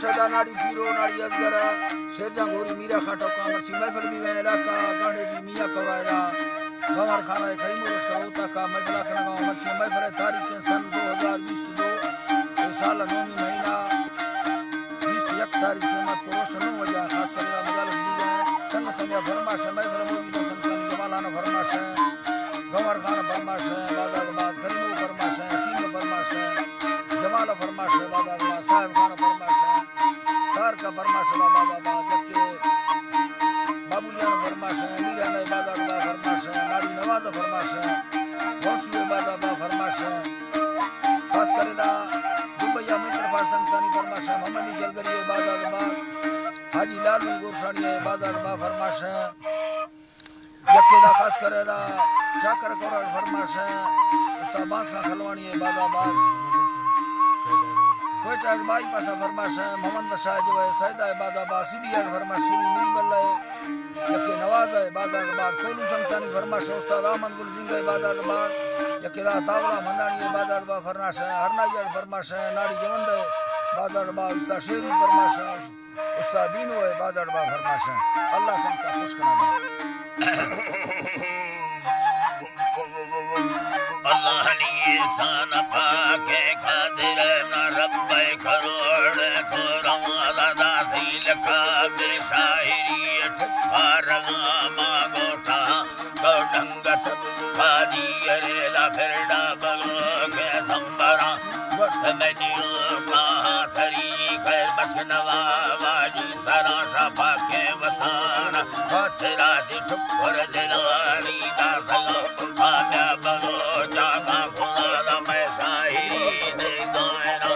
मुर्शदा नाड़ी पीरो नाड़ी अजगर शेरजा गोरी मीरा खाटो कामर सी महफिल भी गए इलाका गांडे जी मियां कवरायरा गंवर खाना खरी मुरस का होता का मजला करना गांव मर्सी महफिल तारीख सन 2022 साल 9 महीना 21 तारीख जुम्मत को रोशन वजह खास कर मजाल दी गए संगत में फरमाश महफिल मोदी संतन जमालाना फरमाश गंवर खाना फरमाश बाजार बात करीमो फरमाश हकीम फरमाश जमाल फरमाश बाजार बात साहब खाना फरमाश कार का फरमाश बाबा बाबा जबकि बाबूजान फरमाश मीरा ने बाजार बात फरमाश नारी नवाज फरमाश गौसियो बाजार बात फरमाश खास करेदा दुबैया मित्र संतानी फरमाश मोहम्मदी जलगरी बाजार बात हाजी लालू गोरसानी बाजार बात फरमाश जबकि खास करेदा जाकर कौर फरमाश उस्ताद बास का खलवानी बाजार बात कोयटा बाई पासा फरमाश मोहम्मद बशाह जो है सैदा बाजा बा सीबीआर फरमाश सुनी नीबल है यके नवाज है बाजा के बाद कोलू संतानी फरमाश उस्ताद अहमद गुल जिंग है बाजा के बाद यके रा तावला मंदानी बाजा के बाद फरमाश हरनाइया फरमाश नारी जवंद है बाजा के बाद उस्ताद शेरी फरमाश उस्ताद दीनो है बाजा के बाद फरमाश अल्लाह संता खुश करा अल्लाह ने सान पाके कादिर ना रब्बे करोड़ कोरमादा दादिल का बेशायरी ठुकारगा मागोटा गडंगट कादी अरेला फिरडा बलो के संबरा वक्त में दियो का सरी खैर बसनवा वाजी सरा शफा के वतान तेरा दी ठुकर दिलानी दाखला आम्या बलो जागा खुदा मैं साहिरी दे गायना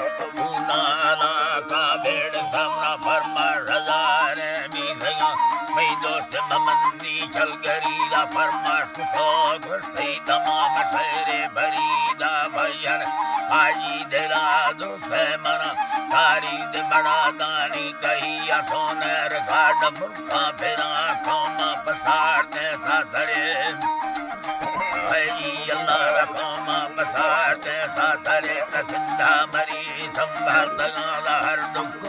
उनाला का बेड़ कमरा फरमा रज़ारे मी भैया मैं दोस्त ममंदी चल गरीदा फरमा सुखो गुस्ती तमाम शेरे भरीदा भैया हाजी दिला दो से मना तारी दे बड़ा दानी कहिया सोनेर घाट मुर्खा फिरा कौमा पसारते सासरे अल्लाह रखोमा बसाते सासरे कसिंदा मरी संभाल दगाला हर दुख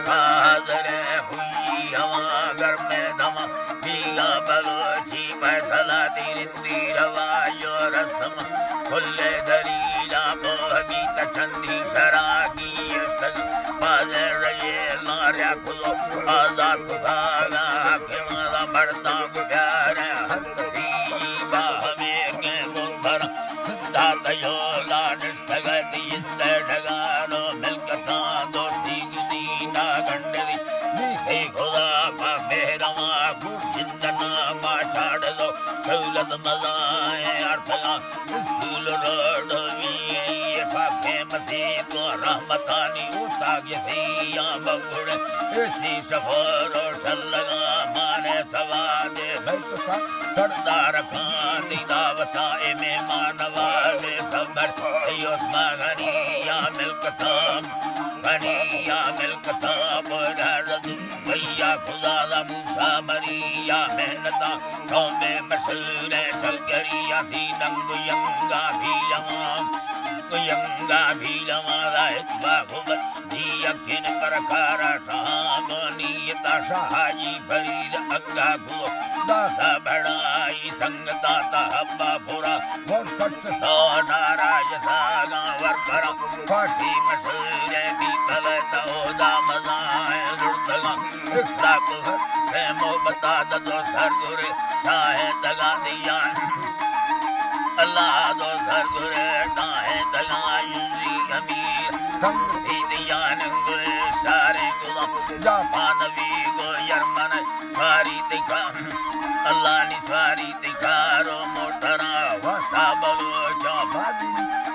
हाजरे हुई हवा घर में दमा बीगा बलोची फैसला दिरिंदी रवायो रस्म खुले दरीला बोहबी तचंदी सरागी बाजे रये नार्या खुलो आजाद खुदागा खिमाला बढ़ता गुजारे रहमतानी उतागे सिया बगुड़े इसी सफर और चलगा माने सवादे भैसा सरदार खानी दावता में मानवाले सबर योस्मा गनिया मिलकता बरद भैया खुदा मूसा मरिया मेहनता तो में मशहूर चल गरिया थी नंग यंगा भी लगा बाहुबल दियखिन प्रकार नीयता शाही फरीद अग्गा को दाता बड़ाई संग दाता हब्बा पुरा कट तो नाराज सागा वर्कर पाटी मसूरे की तले तो दामजाए दुर्दगा इखला को है मोहब्बता दो सर गुरे चाहे दगा दिया अल्लाह दो सर गुरे चाहे दगा युजी अमीर संगी दिया नंगुले सारे गुला जापान वी गो यरमन सारी दिखा अल्लाह ने सारी दिखा रो मोटरा वस्ता बलो जाबादी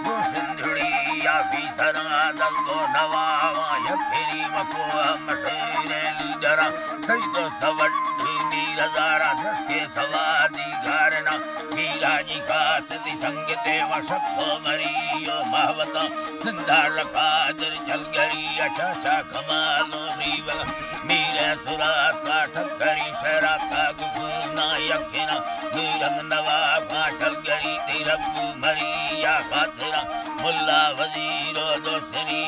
गो सिंधुड़ी या भी सरा दंगो नवावा यखिरी मको मशहूर लीडरा कई दोस्त वड्डी मीरजारा दस्के सवादी गारना मीराजी खासदी संगते वशक्को मरियो महवता सिंधार कादर चल गई अच्छा कमालो मीवला मीरे सुरात का ठक्करी शरा का गुना यखिना नीरम नवाब का चल गई तिरब्बू मरिया खातिरा मुल्ला वजीरो दोस्तनी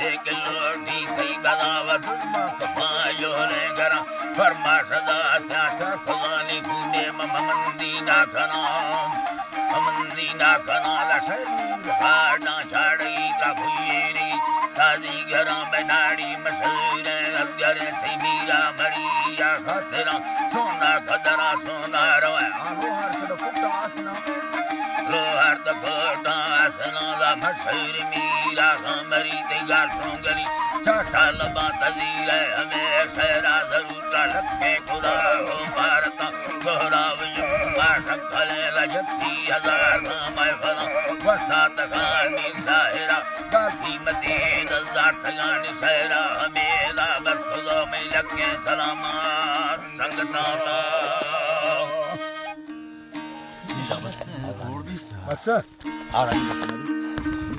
से किलोटी कई बदावत कमायो ने करा फरमा सदा स्याठा खुदानी कुंडे ममंदी ना कना लशरी हाडा छाड़ी का खुयेरी सादी घरा बनाड़ी मसरे अगरे थी मीरा मरिया खतरा सोना खदरा सोना रोया लोहार कड़ो कुटा आसना लोहार तो कोटा आसना ला मसरे मीरा हमरी तेगार सोंगरी चाटा लबा तजीरे हमें सहरा जरूर लखे खुदा हो भारत गोरा शकले लजती हजार मैं फला वसात गानी साहिरा गाती मदीन जाट गानी सहरा मेला बरखुदा में लगे सलामा संगताता बस आ रही